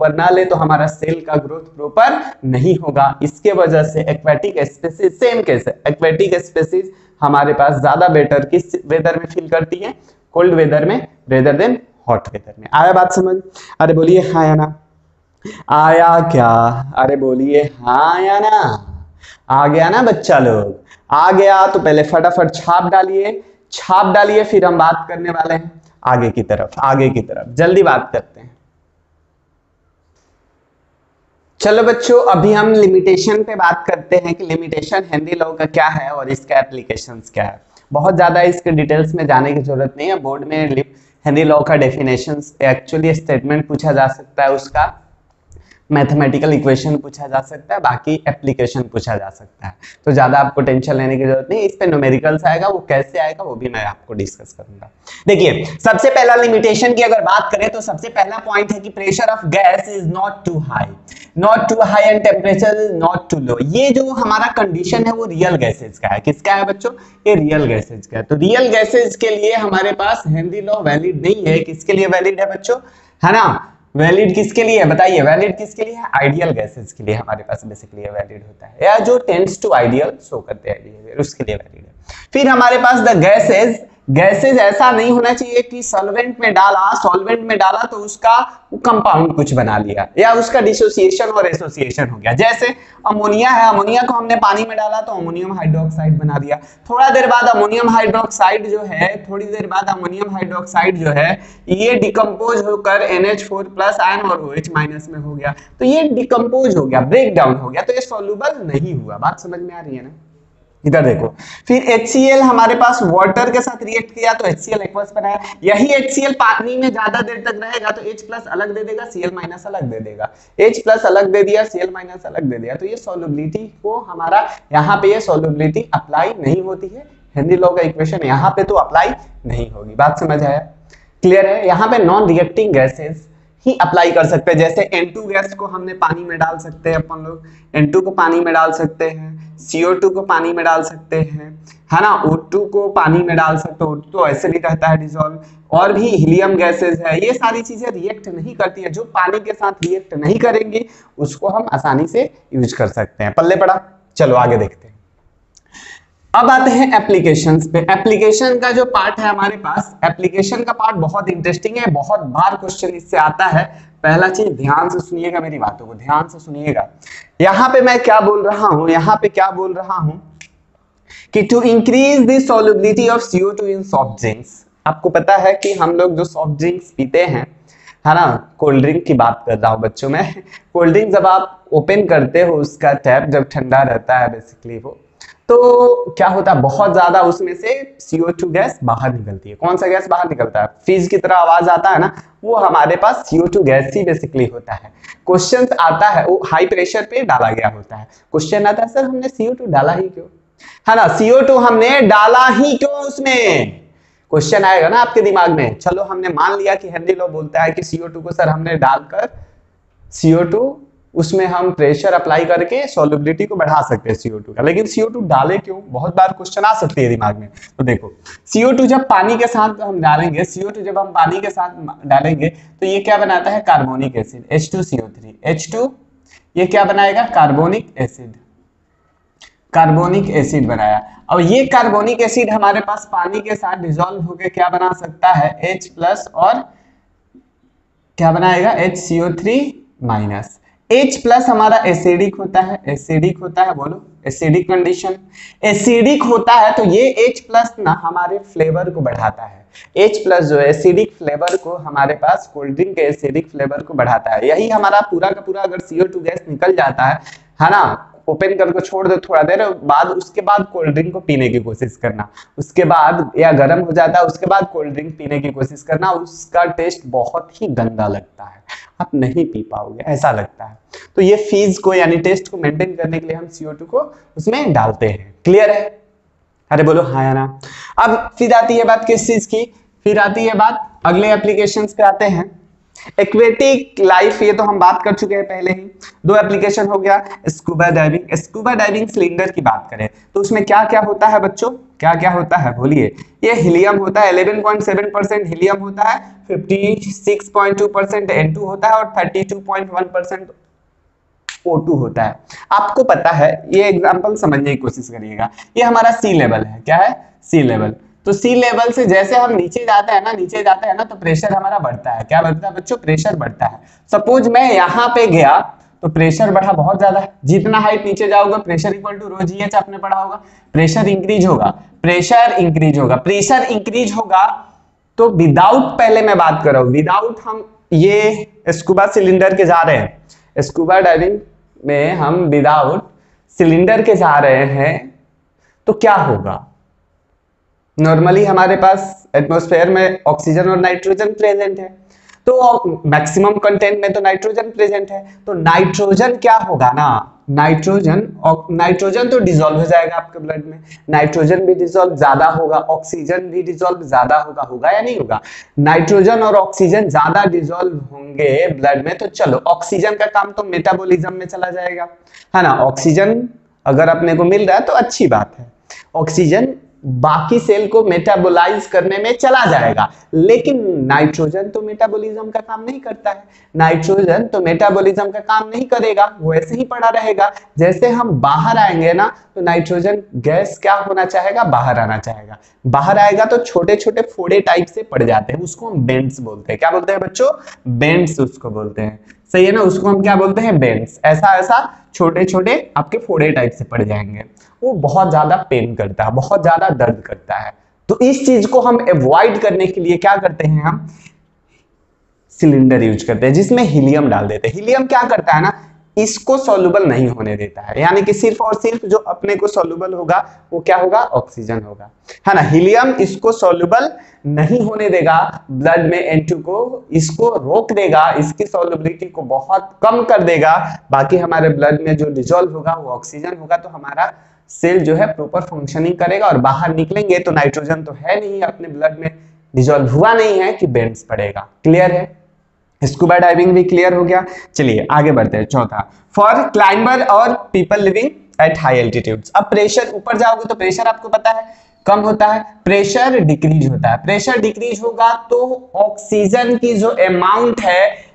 ना लें तो हमारा सेल का ग्रोथ प्रॉपर नहीं होगा। इसके वजह से एक्वेटिक स्पीसीज, सेम केस है, एक्वेटिक स्पीसीज हमारे पास ज्यादा बेटर किस वेदर में फील करती है, कोल्ड वेदर में रेदर देन हॉट वेदर में। आया बात समझ, अरे बोलिए हाँ या ना, आया क्या, अरे बोलिए हाँ या ना, आ गया ना बच्चा लोग, आ गया तो पहले फटाफट छाप डालिए, फिर हम बात करने वाले हैं आगे की तरफ, जल्दी बात करते हैं। चलो बच्चों अभी हम लिमिटेशन पे बात करते हैं कि लिमिटेशन हेनरी लॉ का क्या है और इसका एप्लीकेशंस क्या है। बहुत ज्यादा इसके डिटेल्स में जाने की जरूरत नहीं है। बोर्ड में हेनरी लॉ का डेफिनेशंस, एक्चुअली स्टेटमेंट पूछा जा सकता है, उसका मैथमेटिकल इक्वेशन पूछा जा सकता है, बाकी एप्लीकेशन पूछा जा सकता है। तो ज्यादा आपको टेंशन लेने की जरूरत नहीं, इस पे न्यूमेरिकल्स आएगा, वो कैसे आएगा वो भी मैं आपको डिस्कस करूंगा। देखिए सबसे पहला लिमिटेशन की अगर बात करें तो सबसे पहला पॉइंट है कि pressure of gas is not too high and temperature is not too low. ये जो हमारा कंडीशन है वो रियल गैसेज का है। किसका है बच्चों, ये रियल गैसेज का है। तो रियल गैसेज के लिए हमारे पास हेनरी लॉ वैलिड नहीं है। किसके लिए वैलिड है बच्चों, है ना, वैलिड किसके लिए है बताइए, वैलिड किसके लिए है, आइडियल गैसेस के लिए हमारे पास बेसिकली वैलिड होता है, या जो टेंड्स टू आइडियल शो करते हैं बिहेवियर, उसके लिए वैलिड है। फिर हमारे पास द गैसेज ऐसा नहीं होना चाहिए कि सॉल्वेंट में डाला तो उसका कंपाउंड कुछ बना लिया या उसका डिसोसिएशन और एसोसिएशन हो गया। जैसे अमोनिया है, अमोनिया को हमने पानी में डाला तो अमोनियम हाइड्रोक्साइड बना दिया। थोड़ी देर बाद अमोनियम हाइड्रोक्साइड जो है ये डिकम्पोज होकर NH4+ आयन और OH- में हो गया। तो ये डिकम्पोज हो गया, ब्रेक डाउन हो गया, तो ये सॉल्युबल नहीं हुआ। बात समझ में आ रही है ना। इधर देखो, फिर HCl हमारे पास वाटर के साथ रिएक्ट किया तो HCl एक्वस बनाया। यही HCl पानी में ज्यादा देर तक रहेगा तो H+ अलग दे देगा, Cl- अलग दे देगा, H+ अलग दे दिया, Cl- अलग दे दिया। तो ये सॉल्युबिलिटी को हमारा यहाँ पे ये सॉल्युबिलिटी अप्लाई नहीं होती है। हेनरी लॉ का इक्वेशन यहाँ पे तो अप्लाई नहीं होगी। बात समझ आया, क्लियर है। यहाँ पे नॉन रिएक्टिंग गैसेस ही अप्लाई कर सकते हैं। जैसे N2 गैस को हमने पानी में डाल सकते हैं, अपन लोग N2 को पानी में डाल सकते हैं, CO2 को पानी में डाल सकते हैं, है ना, O2 को पानी में डाल सकते हैं, O2 तो ऐसे भी रहता है डिसॉल्व, और भी हीलियम गैसेस है। ये सारी चीजें रिएक्ट नहीं करती है, जो पानी के साथ रिएक्ट नहीं करेंगी उसको हम आसानी से यूज कर सकते हैं। पल्ले पड़ा, चलो आगे देखते हैं। अब आते हैं एप्लीकेशंस पे। एप्लीकेशन का जो पार्ट है हमारे पास, एप्लीकेशन का पार्ट बहुत इंटरेस्टिंग है, बहुत बार क्वेश्चन इससे आता है। पहला चीज ध्यान से सुनिएगा, मेरी बातों को ध्यान से सुनिएगा। यहाँ पे मैं क्या बोल रहा हूं, कि to increase the solubility of CO2 in soft drinks. आपको पता है कि हम लोग जो सॉफ्ट ड्रिंक्स पीते हैं, है ना, कोल्ड ड्रिंक की बात कर रहा हूं बच्चों में। कोल्ड ड्रिंक जब आप ओपन करते हो, उसका टैप जब ठंडा रहता है बेसिकली वो, तो क्या होता है, बहुत ज्यादा उसमें से CO2 गैस बाहर निकलती है। कौन सा गैस बाहर निकलता है, फीज की तरह आवाज आता है ना, वो हमारे पास CO2 गैस ही बेसिकली होता है। क्वेश्चन आता है, वो हाई प्रेशर पे डाला गया होता है। क्वेश्चन आता है सर हमने CO2 डाला ही क्यों, है ना, CO2 हमने डाला ही क्यों, उसमें क्वेश्चन आएगा ना आपके दिमाग में। चलो हमने मान लिया कि हेनरी लॉ बोलता है कि CO2 को सर हमने डालकर CO2 उसमें हम प्रेशर अप्लाई करके सॉल्युबिलिटी को बढ़ा सकते हैं CO2 का। लेकिन CO2 डाले क्यों, बहुत बार क्वेश्चन आ सकती है दिमाग में। तो देखो CO2 जब पानी के साथ हम डालेंगे, CO2 जब हम पानी के साथ डालेंगे तो ये क्या बनाता है, कार्बोनिक एसिड H2CO3। H2 ये क्या बनाएगा, कार्बोनिक एसिड, कार्बोनिक एसिड बनाया। अब ये कार्बोनिक एसिड हमारे पास पानी के साथ डिसॉल्व होकर क्या बना सकता है, H+ और क्या बनाएगा, HCO3-। H+ हमारा एसिडिक होता है, एसिडिक होता है, बोलो एसिडिक कंडीशन, एसिडिक होता है तो ये H+ ना हमारे फ्लेवर को बढ़ाता है। H+ जो एसिडिक फ्लेवर को हमारे पास कोल्ड ड्रिंक के एसिडिक फ्लेवर को बढ़ाता है। यही हमारा पूरा का पूरा अगर CO2 गैस निकल जाता है ना, ओपन करके छोड़ दो थोड़ा देर बाद, उसके बाद कोल्ड ड्रिंक को पीने की कोशिश करना, उसके बाद या गर्म हो जाता है उसके बाद कोल्ड ड्रिंक पीने की कोशिश करना, उसका टेस्ट बहुत ही गंदा लगता है, आप नहीं पी पाओगे, ऐसा लगता है। तो ये फीस को यानी टेस्ट को मेंटेन करने के लिए हम CO2 को उसमें डालते हैं। क्लियर है, अरे बोलो हाँ या ना। अब फिर आती है बात किस चीज की, फिर आती है बात अगले एप्लीकेशंस पे आते हैं। एक्वेटिक लाइफ, ये तो हम बात कर चुके हैं पहले ही। दो एप्लीकेशन हो गया, scuba diving. Scuba diving cylinder की बात करें तो उसमें क्या क्या होता है बच्चों, क्या क्या होता है बोलिए। ये हीलियम होता है, 11.7% हीलियम होता है, 56.2% N2 होता है और 32.1% O2 होता है। आपको पता है, ये एग्जांपल समझने की कोशिश करिएगा। ये हमारा सी लेवल है, क्या है, सी लेवल। तो सी लेवल से जैसे हम नीचे जाते हैं ना, नीचे जाते हैं ना, तो प्रेशर हमारा बढ़ता है। क्या बढ़ता है बच्चों, प्रेशर बढ़ता है। सपोज मैं यहाँ पे गया तो प्रेशर बढ़ा बहुत ज्यादा, जितना हाइट नीचे जाओगे pressure equal to rho GH आपने पढ़ा होगा, प्रेशर इंक्रीज होगा, प्रेशर इंक्रीज होगा, प्रेशर इंक्रीज होगा। तो विदाउट, पहले मैं बात कर रहा हूं विदाउट, हम ये स्कूबा सिलेंडर के जा रहे हैं, स्कूबा डाइविंग में हम विदाउट सिलेंडर के जा रहे हैं तो क्या होगा, नॉर्मली हमारे पास एटमॉस्फेयर में ऑक्सीजन और नाइट्रोजन प्रेजेंट है, तो मैक्सिमम कंटेंट में तो नाइट्रोजन प्रेजेंट है, तो नाइट्रोजन क्या होगा ना, नाइट्रोजन तो डिसॉल्व हो जाएगा आपके ब्लड में, नाइट्रोजन भी डिसॉल्व ज्यादा होगा, ऑक्सीजन भी डिसॉल्व ज्यादा होगा, होगा या नहीं होगा। नाइट्रोजन और ऑक्सीजन ज्यादा डिसॉल्व होंगे ब्लड में तो चलो ऑक्सीजन का काम तो मेटाबॉलिज्म में चला जाएगा, है ना। ऑक्सीजन अगर अपने को मिल रहा है तो अच्छी बात है, ऑक्सीजन बाकी सेल को मेटाबोलाइज करने में चला जाएगा, लेकिन नाइट्रोजन तो मेटाबॉलिज्म का काम नहीं करता है, नाइट्रोजन तो मेटाबॉलिज्म का काम नहीं करेगा, वो ऐसे ही पड़ा रहेगा। जैसे हम बाहर आएंगे ना तो नाइट्रोजन गैस क्या होना चाहेगा, बाहर आना चाहेगा, बाहर आएगा तो छोटे छोटे फोड़े टाइप से पड़ जाते हैं, उसको हम बेंड्स बोलते हैं। क्या बोलते हैं बच्चों, बेंड्स उसको बोलते हैं, सही है ना, उसको हम क्या बोलते हैं, बेंड्स। ऐसा ऐसा छोटे छोटे आपके फोड़े टाइप से पड़ जाएंगे, वो बहुत ज्यादा पेन करता है, बहुत ज्यादा दर्द करता है। तो इस चीज को हम अवॉइड करने के लिए क्या करते हैं, हम सिलेंडर यूज करते हैं जिसमें हीलियम डाल देते हैं। हीलियम क्या करता है ना, इसको सॉल्युबल नहीं होने देता है, यानी कि सिर्फ और सिर्फ जो अपने को सॉल्युबल होगा वो क्या होगा, ऑक्सीजन होगा, है ना। हीलियम इसको सॉल्युबल नहीं होने देगा ब्लड में, N2 को इसको रोक देगा, इसकी सॉल्युबिलिटी को बहुत कम कर देगा। बाकी हमारे ब्लड में जो डिसॉल्व होगा वो ऑक्सीजन होगा, तो हमारा सेल जो है प्रॉपर फंक्शनिंग करेगा। और बाहर निकलेंगे तो नाइट्रोजन तो है नहीं अपने ब्लड में, डिसॉल्व हुआ नहीं है कि बेंड्स पड़ेगा। क्लियर है, स्कूबा डाइविंग भी क्लियर हो गया। चलिए आगे बढ़ते हैं। चौथा, फॉर क्लाइंबर और people living at high altitudes. अब प्रेशर ऊपर जाओगे तो प्रेशर आपको पता है कम होता है, प्रेशर डिक्रीज होता है। प्रेशर डिक्रीज होगा तो ऑक्सीजन की जो अमाउंट है,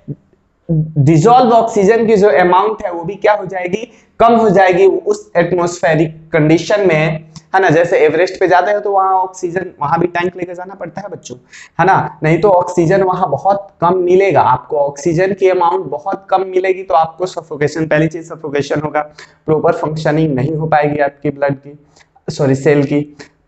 डिसॉल्व ऑक्सीजन की जो अमाउंट है वो भी क्या हो जाएगी, कम हो जाएगी उस एटमॉस्फेरिक कंडीशन में, है ना। जैसे एवरेस्ट पे जाते हैं तो वहां ऑक्सीजन, वहां भी टैंक लेकर जाना पड़ता है बच्चों, है ना, नहीं तो ऑक्सीजन वहां बहुत कम मिलेगा आपको, ऑक्सीजन की अमाउंट बहुत कम मिलेगी तो आपको सफोकेशन, पहली चीज सफोकेशन होगा, प्रॉपर फंक्शनिंग नहीं हो पाएगी आपकी ब्लड की, सॉरी सेल की।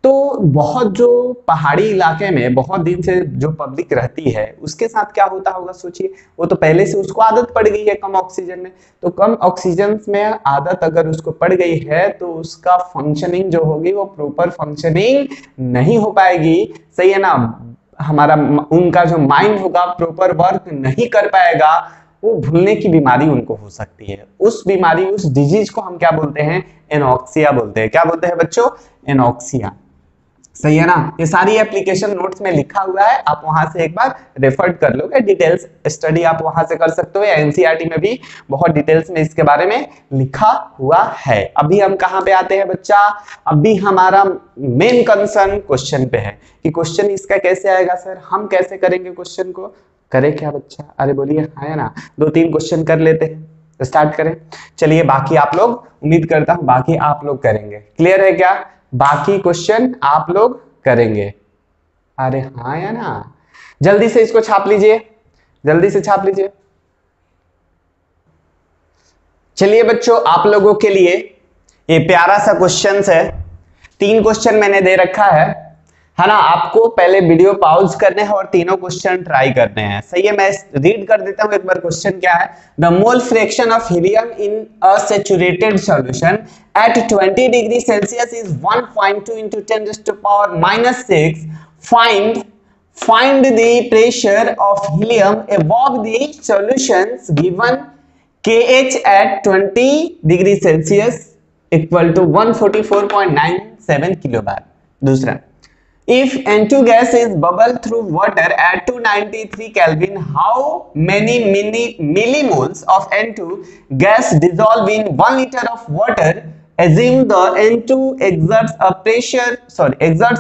तो बहुत जो पहाड़ी इलाके में बहुत दिन से जो पब्लिक रहती है उसके साथ क्या होता होगा सोचिए, वो तो पहले से उसको आदत पड़ गई है कम ऑक्सीजन में, तो कम ऑक्सीजन में आदत अगर उसको पड़ गई है तो उसका फंक्शनिंग जो होगी वो प्रॉपर फंक्शनिंग नहीं हो पाएगी, सही है ना। हमारा उनका जो माइंड होगा प्रॉपर वर्क नहीं कर पाएगा, वो भूलने की बीमारी उनको हो सकती है। उस बीमारी, उस डिजीज को हम क्या बोलते हैं, एनॉक्सिया बोलते हैं। क्या बोलते हैं बच्चों, एनॉक्सिया, सही है ना। ये सारी एप्लीकेशन नोट्स में लिखा हुआ है, आप वहां से एक बार रेफर कर लोगे, डिटेल्स स्टडी आप वहां से कर सकते हो, या एनसीईआरटी में भी बहुत डिटेल्स में इसके बारे में लिखा हुआ है। अभी हम कहां पे आते हैं बच्चा, अभी हमारा मेन कंसर्न क्वेश्चन पे है कि क्वेश्चन इसका कैसे आएगा सर, हम कैसे करेंगे क्वेश्चन को, करे क्या बच्चा, अरे बोलिए हाँ है ना। 2-3 क्वेश्चन कर लेते हैं, स्टार्ट करें। चलिए बाकी आप लोग, उम्मीद करता हूं बाकी आप लोग करेंगे, क्लियर है क्या, बाकी क्वेश्चन आप लोग करेंगे, अरे हाँ या ना। जल्दी से इसको छाप लीजिए, जल्दी से छाप लीजिए। चलिए बच्चों, आप लोगों के लिए ये प्यारा सा क्वेश्चन है, 3 क्वेश्चन मैंने दे रखा है ना। आपको पहले वीडियो पॉज करने हैं और तीनों क्वेश्चन ट्राई करने हैं, सही है। मैं रीड कर देता हूं एक बार क्वेश्चन क्या है। The mole fraction of helium in a saturated solution at 20 degrees Celsius is 1.2 into 10 raised to power minus 6. Find the pressure of helium above the solutions given KH at 20 degrees Celsius equal to 144.97 kilobar. दूसरा, if N2 gas is bubble through water at 293 Kelvin, how many millimoles of N2 gas dissolve in 1 liter of water? Assume the N2 exerts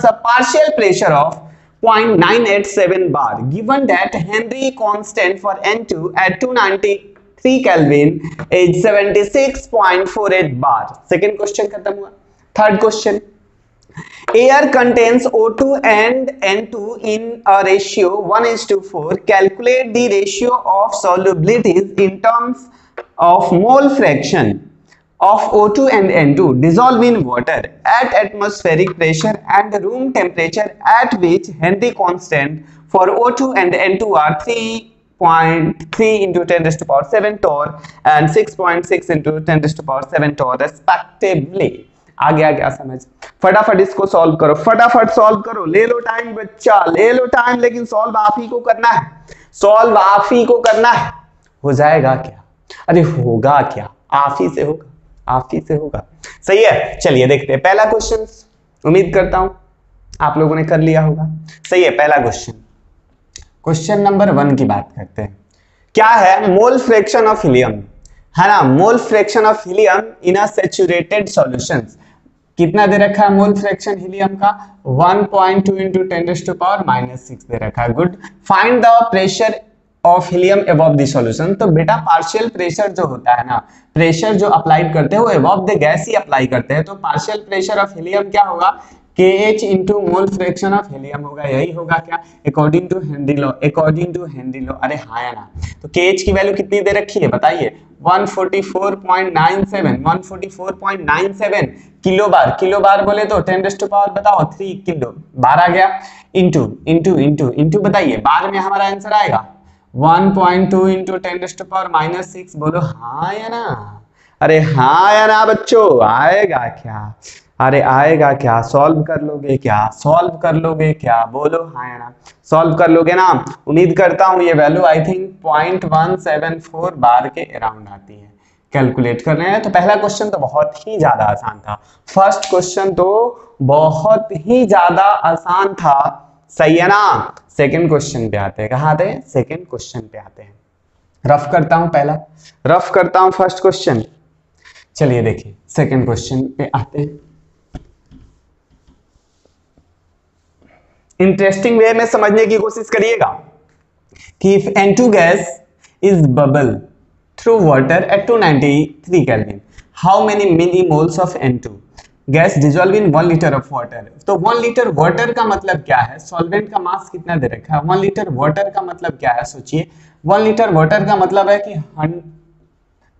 a partial pressure of 0.987 bar. Given that Henry constant for N2 at 293 Kelvin is 76.48 bar. Second question खत्म हुआ। Third question, air contains O2 and N2 in a ratio 1:4. Calculate the ratio of solubilities in terms of mole fraction of O2 and N2 dissolve in water at atmospheric pressure and room temperature at which Henry constant for O2 and N2 are 3.3 into 10 raised to power 7 torr and 6.6 into 10 raised to power 7 torr respectively. आगे आ गया समझ, फटाफट इसको solve करो, फटाफट solve करो, ले लो time बच्चा, ले लो टाइम, लेकिन सॉल्व आप ही को करना है, सॉल्व आप ही को करना है। हो जाएगा क्या, अरे होगा क्या, आप ही से होगा, आप ही से होगा, सही है। चलिए देखते हैं पहला क्वेश्चन, उम्मीद करता हूं आप लोगों ने कर लिया होगा, सही है। पहला क्वेश्चन, क्वेश्चन नंबर 1 की बात करते हैं। क्या है, मोल फ्रैक्शन ऑफ हीलियम, है ना। मोल fraction of helium in a saturated solutions, कितना दे रखा है मोल फ्रैक्शन हीलियम का, 1.2 into 10 raised to power -6 दे रखा है। Good. Find the pressure of helium above the solution. तो बेटा पार्शियल प्रेशर जो होता है ना, प्रेशर जो अप्लाई करते हैं वो above the gas he apply करते हैं, तो पार्शियल प्रेशर ऑफ हीलियम क्या होगा, KH into mole fraction of helium होगा, यही होगा क्या, according to Henry law, according to Henry law. अरे हाँ या ना। तो KH की वैल्यू कितनी दे रखी है बताइए, 144.97 किलो बार, किलो बार बोले तो 10 raised to power बताओ 3 किलो बार आ गया, इंटू इंटू इंटू इंटू बताइए, बार में हमारा आंसर आएगा 1.2 into 10 raised to power -6। बोलो हाँ या ना, अरे हाँ या ना बच्चों, आएगा क्या, अरे आएगा क्या, सॉल्व कर लोगे क्या, सॉल्व कर लोगे क्या, बोलो हाँ या ना, सॉल्व कर लोगे ना। उम्मीद करता हूँ ये वैल्यू आई थिंक 0.174 बार के अराउंड आती है, कैलकुलेट कर रहे हैं। तो पहला क्वेश्चन तो बहुत ही ज्यादा आसान था, फर्स्ट क्वेश्चन तो बहुत ही ज्यादा आसान था, सही है ना। सेकंड क्वेश्चन पे आते हैं, कहाँ आते हैं, सेकंड क्वेश्चन पे आते हैं। रफ करता हूं पहला, रफ करता हूं फर्स्ट क्वेश्चन। चलिए देखिए सेकंड क्वेश्चन पे आते हैं। इंटरेस्टिंग वे में समझने की कोशिश करिएगा कि if N2 gas is bubble through water at 293 kelvin, how many millimoles of N2 gas dissolve in 1 litre of water. तो 1 लीटर वाटर का मतलब क्या है, सॉल्वेंट का मास कितना दे रखा है, 1 लीटर वाटर का मतलब क्या है, सोचिए 1 लीटर वाटर का मतलब है कि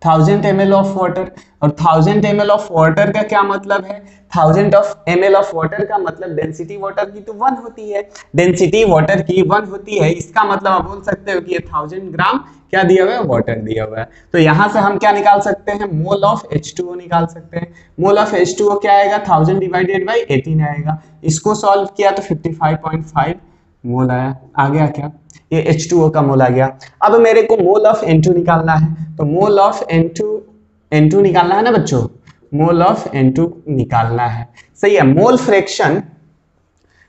1000 ml ऑफ वाटर, और 1000 ml ऑफ वाटर का क्या मतलब है, 1000 ml ऑफ वाटर का मतलब डेंसिटी वाटर की तो 1 होती है, डेंसिटी वाटर की 1 होती है, इसका मतलब आप बोल सकते हो कि ये 1000 ग्राम क्या दिया हुआ है, वाटर दिया हुआ है। तो यहां से हम क्या निकाल सकते हैं, मोल ऑफ H2O निकाल सकते हैं। मोल ऑफ H2O क्या आएगा, 1000 डिवाइडेड बाई 18 आएगा, इसको सॉल्व किया तो 55.5 मोल आया, आ गया क्या, ये H2O का मोल आ गया। अब मेरे को मोल ऑफ N2 निकालना है, तो मोल ऑफ N2 निकालना है ना बच्चों, मोल ऑफ N2 निकालना है, सही है। मोल फ्रैक्शन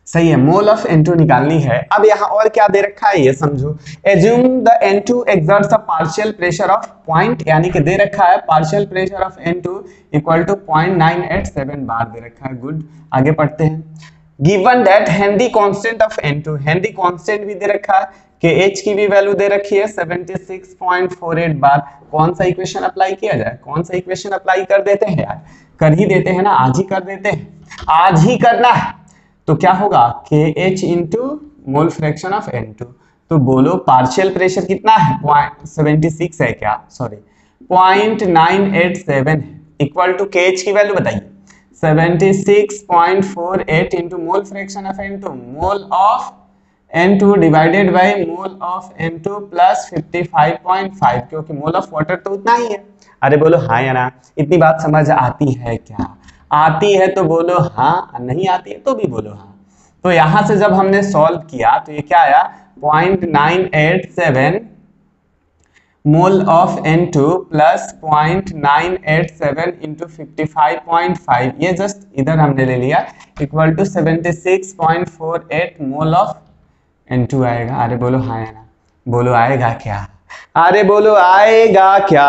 सही है, मोल ऑफ N2 निकालनी है। अब यहाँ और क्या दे रखा है ये समझो, assume the N2 exerts a partial pressure of point, यानी कि दे रखा है partial pressure of N2 equal to 0.987 bar दे रखा है। गुड, आगे पढ़ते हैं। Given that Henry constant of N2, Henry constant भी दे रखा है, कि H की भी वैल्यू दे रखी है 76.48 बार। कौन सा इक्वेशन अप्लाई किया जाए, कौन सा इक्वेशन अप्लाई कर देते हैं यार, कर ही देते हैं ना, आज ही कर देते हैं, आज ही करना है। तो क्या होगा, KH into mole fraction of N2। तो बोलो पार्शियल प्रेशर कितना है, 76 है क्या, सॉरी 0.987 है, इक्वल टू KH की वैल्यू बताइए 76.48 into mole fraction of N2, mole of N2 divided by mole of N2 plus 55.5, क्योंकि मोल ऑफ वाटर तो उतना ही है। अरे बोलो हाँ या ना, इतनी बात समझ आती है क्या, आती है तो बोलो हाँ, नहीं आती है तो भी बोलो हाँ। तो यहां से जब हमने सॉल्व किया तो ये क्या आया, 0.987 मोल ऑफ N2 प्लस 0.987 इंटू 55.5, ये जस्ट इधर हमने ले लिया, equal to 76.48 mole of N2 आएगा। अरे बोलो हाँ या ना, बोलो आएगा क्या, अरे बोलो आएगा क्या,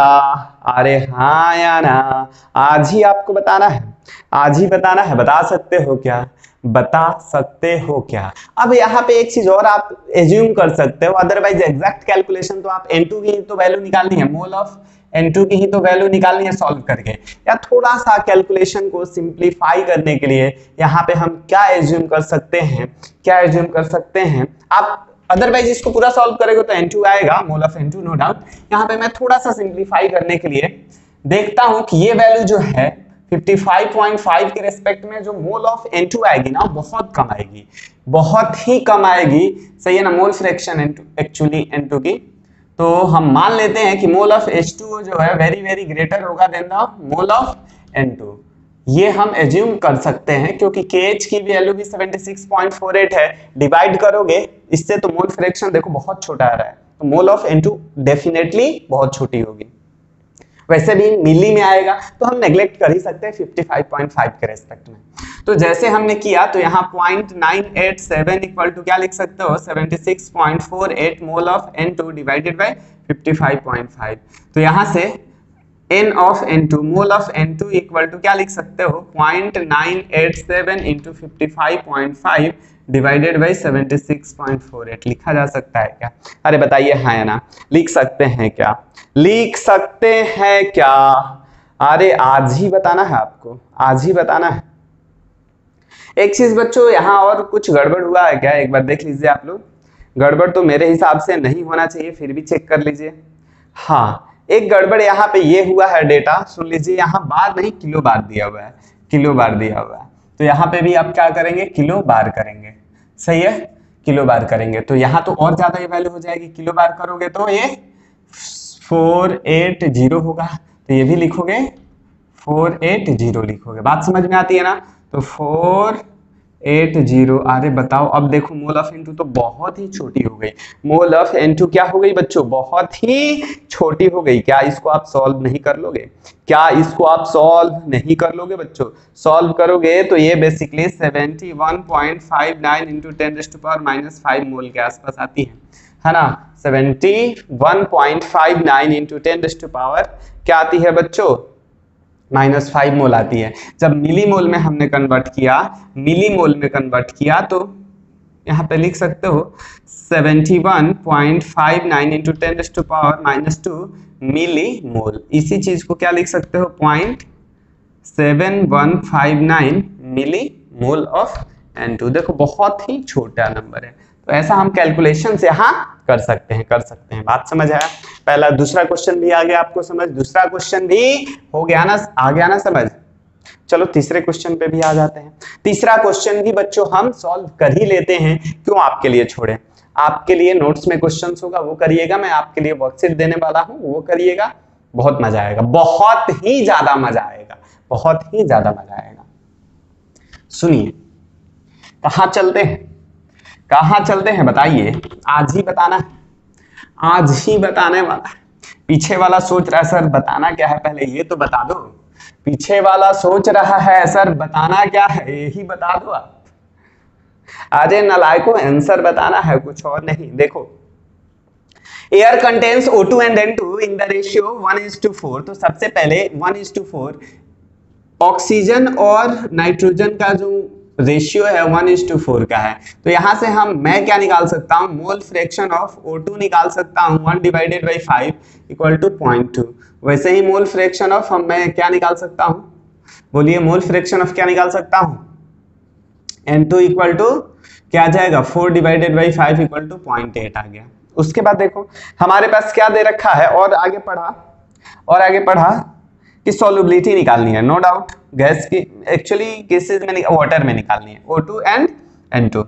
अरे हाँ या ना। आज ही आपको बताना है, आज ही बताना है, बता सकते हो क्या, बता सकते हो क्या। अब यहाँ पे एक चीज और आप एज्यूम कर सकते हो, अदरवाइज एग्जैक्ट कैलकुलेशन तो आप N2 की तो वैल्यू निकालनी है, मोल ऑफ N2 की ही तो वैल्यू निकालनी है सॉल्व करके, या थोड़ा सा कैलकुलेशन को सिंप्लीफाई करने के लिए यहाँ पे हम क्या एज्यूम कर सकते हैं, क्या एज्यूम कर सकते हैं आप, अदरवाइज इसको पूरा सॉल्व करेंगे तो N2 आएगा, मोल ऑफ N2 नो डाउट। यहाँ पे मैं थोड़ा सा सिंप्लीफाई करने के लिए देखता हूं कि ये वैल्यू जो है 55.5 के रेस्पेक्ट में जो मोल ऑफ N2 आएगी ना, बहुत कम आएगी, बहुत ही कम आएगी, सही है ना, mole fraction N2 actually N2 की। तो हम मान लेते हैं कि मोल ऑफ H2 जो है वेरी वेरी ग्रेटर होगा than the mole of N2, ये हम एज्यूम कर सकते हैं, क्योंकि KH की वैल्यू भी 76.48 है, डिवाइड करोगे इससे तो मोल फ्रैक्शन देखो बहुत छोटा आ रहा है, तो मोल ऑफ N2 डेफिनेटली बहुत छोटी होगी। वैसे भी मिली में आएगा तो हम नेग्लेक्ट कर ही सकते हैं 55.5 के रेस्पेक्ट में। तो जैसे हमने किया तो यहाँ 0.987 इक्वल टू क्या लिख सकते हो, 76.48 मोल ऑफ N2 डिवाइडेड बाय 55.5। तो यहाँ से N of N2, mole of N2 equal to क्या लिख सकते हो, 0.987 इंटू 55.5 डिवाइडेड बाई 76.48 लिखा जा सकता है क्या, अरे बताइए हाँ या ना, लिख सकते हैं क्या, लिख सकते हैं क्या, अरे आज ही बताना है आपको, आज ही बताना है। एक चीज बच्चों यहाँ और कुछ गड़बड़ हुआ है क्या, एक बार देख लीजिए आप लोग, गड़बड़ तो मेरे हिसाब से नहीं होना चाहिए, फिर भी चेक कर लीजिए। हाँ एक गड़बड़ यहाँ पे ये हुआ है, डेटा सुन लीजिए, यहाँ बार नहीं किलो बार दिया हुआ है, किलो बार दिया हुआ है, तो यहाँ पे भी आप क्या करेंगे, किलो बार करेंगे, सही है, किलो बार करेंगे, तो यहाँ तो और ज्यादा ये वैल्यू हो जाएगी, किलो बार करोगे तो ये 480 होगा, तो ये भी लिखोगे 480 लिखोगे, बात समझ में आती है ना, तो 480। अरे बताओ, अब देखो मोल ऑफ N2 तो बहुत ही छोटी हो गई, मोल ऑफ N2 क्या हो गई बच्चों, बहुत ही छोटी हो गई। क्या इसको आप सॉल्व नहीं कर लोगे, क्या इसको आप सॉल्व नहीं कर लोगे बच्चों, सॉल्व करोगे तो ये बेसिकली 71.59 इंटू 10⁻⁻5 मोल के आसपास आती है ना, 71.59 इंटू 10⁻, क्या आती है बच्चों, -5 मोल आती है। जब मिली मोल में हमने कन्वर्ट किया, मिली मोल में कन्वर्ट किया, तो यहाँ पे लिख सकते हो 71.59 इंटू 10⁻⁻2 मिली मोल। इसी चीज को क्या लिख सकते हो, 0.7159 मिली मोल ऑफ N2। देखो बहुत ही छोटा नंबर है, तो ऐसा हम कैलकुलेशन से यहाँ कर सकते हैं, बात समझ आया। पहला, दूसरा क्वेश्चन भी आ गया आपको समझ, दूसरा क्वेश्चन भी हो गया ना, आ गया ना समझ। चलो तीसरे क्वेश्चन पे भी आ जाते हैं। तीसरा क्वेश्चन भी बच्चों हम सॉल्व कर ही लेते हैं, क्यों आपके लिए छोड़े, आपके लिए नोट्स में क्वेश्चंस होगा वो करिएगा, मैं आपके लिए वर्कशीट देने वाला हूँ वो करिएगा, बहुत मजा आएगा, बहुत ही ज्यादा मजा आएगा, बहुत ही ज्यादा मजा आएगा। सुनिए, कहाँ चलते हैं, कहाँ चलते हैं बताइए, आज ही बताना है, आज ही बताने वाला है। पीछे वाला सोच रहा है सर बताना क्या है, पहले ये तो बता दो। पीछे वाला सोच रहा है सर बताना क्या है, यही बता दो आप। आज नालायक को आंसर बताना है, कुछ और नहीं। देखो air contains O2 and N2 in the ratio 1:4। तो सबसे पहले 1:4 ऑक्सीजन और नाइट्रोजन का जो रेशियो है 1:4 का है। तो यहां से मैं क्या निकाल सकता हूं, मोल फ्रैक्शन ऑफ O2 निकाल सकता हूं 1/5 इक्वल टू 0.2। वैसे ही मोल फ्रैक्शन ऑफ मैं क्या निकाल सकता हूं, बोलिए मोल फ्रैक्शन ऑफ क्या निकाल सकता हूं, N2 इक्वल टू क्या आ जाएगा 4/5 इक्वल टू 0.8 आ गया। उसके बाद देखो हमारे पास क्या दे रखा है, और आगे पढ़ा कि सॉल्युबिलिटी निकालनी है। नो डाउट गैस की एक्चुअली केसेस में वाटर में निकालनी है, O2 and N2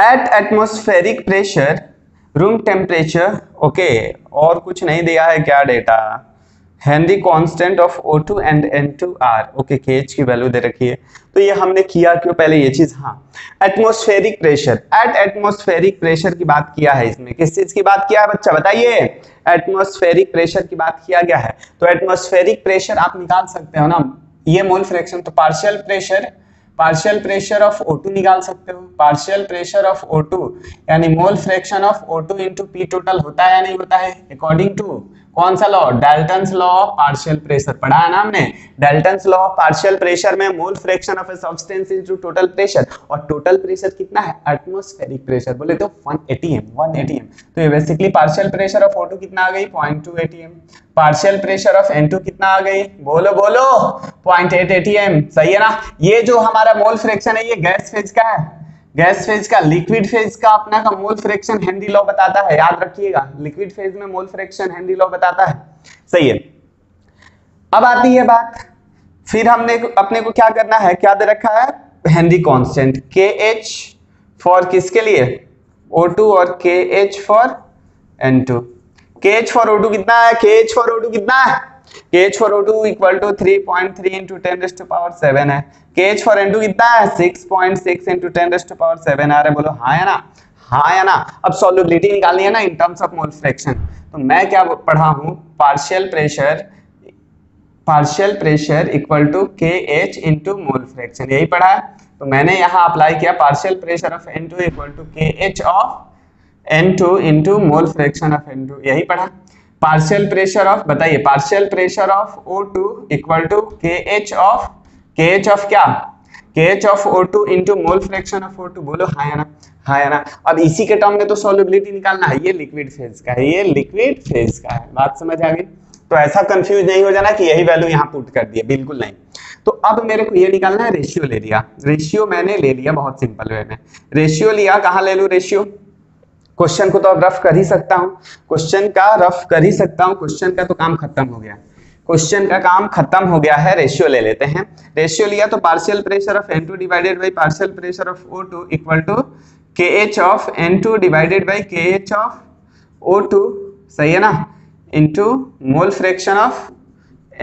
at atmospheric pressure room temperature. Okay, और कुछ नहीं दिया है क्या data, Henry constant of O2 and N2 are. Okay, KH की वैल्यू दे रखी है। तो ये हमने किया क्यों पहले ये चीज, हाँ atmospheric pressure, eight atmospheric pressure की बात किया है इसमें। किस चीज की बात किया है बच्चा बताइए, एटमॉस्फेरिक प्रेशर की बात किया गया है। तो एटमॉस्फेरिक प्रेशर आप निकाल सकते हो ना, ये मोल फ्रैक्शन, तो पार्शियल प्रेशर ऑफ O2 निकाल सकते हो। पार्शियल प्रेशर ऑफ O2 यानी मोल fraction of O2 into P total होता है या नहीं होता है, अकॉर्डिंग टू कौन सा law, Dalton's law of partial pressure पढ़ा है ना हमने। Dalton's law of partial pressure में mole fraction of a substance into total pressure, और टोटल प्रेशर कितना है, एटमॉस्फेरिक प्रेशर बोले तो 1 atm। तो ये basically partial pressure of O2 कितना आ गई 0.2 atm। Partial pressure of N2 कितना आ गई, बोलो 0.8 atm। सही है ना। ये जो हमारा मोल फ्रैक्शन है ये गैस फेज का है, गैस फेज का। लिक्विड फेज का अपना का मोल फ्रैक्शन हेनरी लॉ बताता है, याद रखिएगा। लिक्विड फेज में मोल फ्रैक्शन हेनरी लॉ बताता है, सही है। अब आती है बात, फिर हमने अपने को क्या करना है, क्या दे रखा है, हेनरी कांस्टेंट KH फॉर किसके लिए, O2 और KH for N2। KH for O2 कितना है, KH फॉर O2 कितना है, KH for O2 equal to 3.3 into 10⁻7 है। KH फॉर N2 कितना है 6.6 इंटू 10⁻7 आ रहा है, बोलो हाँ या ना, हाँ या ना। अब सॉल्युबिलिटी निकालनी है ना in terms of mole fraction. तो मैं क्या पढ़ा हूं, partial pressure equal to KH into mole fraction, यही पढ़ा है। तो मैंने यहाँ अप्लाई किया partial pressure of N2 equal to KH of N2 into mole fraction of N2, यही पढ़ा। पार्शियल प्रेशर ऑफ, बताइए partial pressure of O2 equal to KH of क्या, KH of O2 into mole fraction of O2, बोलो हाँ या ना, हाँ या ना। अब इसी के टर्म में तो सॉल्युबिलिटी निकालना है, ये लिक्विड फेज का है, ये लिक्विड फेज का है, बात समझ आ गई। तो ऐसा कंफ्यूज नहीं हो जाना कि यही वैल्यू यहाँ पुट कर दिया, बिल्कुल नहीं। तो अब मेरे को ये निकालना है, रेशियो ले लिया, रेशियो मैंने ले लिया बहुत सिंपल वे में। रेशियो लिया, कहाँ ले लूं रेशियो, क्वेश्चन को तो अब रफ कर ही सकता हूं, क्वेश्चन का रफ कर ही सकता हूं, क्वेश्चन का तो काम खत्म हो गया, क्वेश्चन का काम खत्म हो गया है। रेशियो ले लेते हैं, रेशियो लिया तो partial pressure of N2 divided by partial pressure of O2 equal to KH of N2 divided by KH of O2, सही है ना, into mole fraction of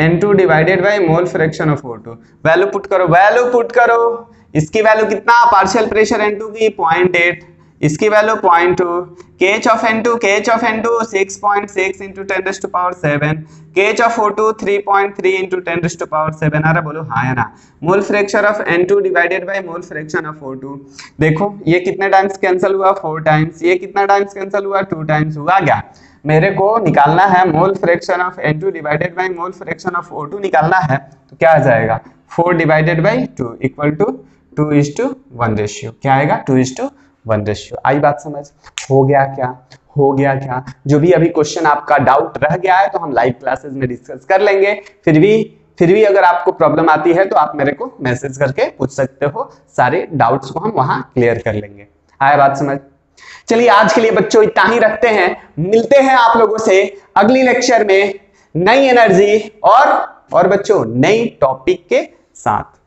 N2 divided by mole fraction of O2। Value put करो, इसकी value कितना, partial pressure N2 की 0.8, इसकी value 0.2, KH of N2 6.6 into 10⁻7, KH of O2 3.3 into 10⁻7 आ रहा, बोलो हाँ या ना। मोल fraction of N2 divided by mole fraction of O2, देखो ये कितने टाइम्स कैंसिल हुआ, 4 टाइम्स, ये कितना टाइम्स कैंसिल हुआ, 2 टाइम्स हुआ। क्या मेरे को निकालना है, mole fraction of N2 divided by mole fraction of O2 निकालना है, तो क्या आ जाएगा 4 divided by 2 equal to 2:1 ratio, क्या आएगा 2:1 रेशियो। आई बात समझ, हो गया क्या, जो भी अभी क्वेश्चन आपका डाउट रह गया है तो हम लाइव क्लासेस में डिस्कस कर लेंगे। फिर भी अगर आपको प्रॉब्लम आती है तो आप मेरे को मैसेज करके पूछ सकते हो, सारे डाउट्स को हम वहां क्लियर कर लेंगे। आया बात समझ। चलिए आज के लिए बच्चों इतना ही रखते हैं, मिलते हैं आप लोगों से अगली लेक्चर में नई एनर्जी और बच्चों नई टॉपिक के साथ।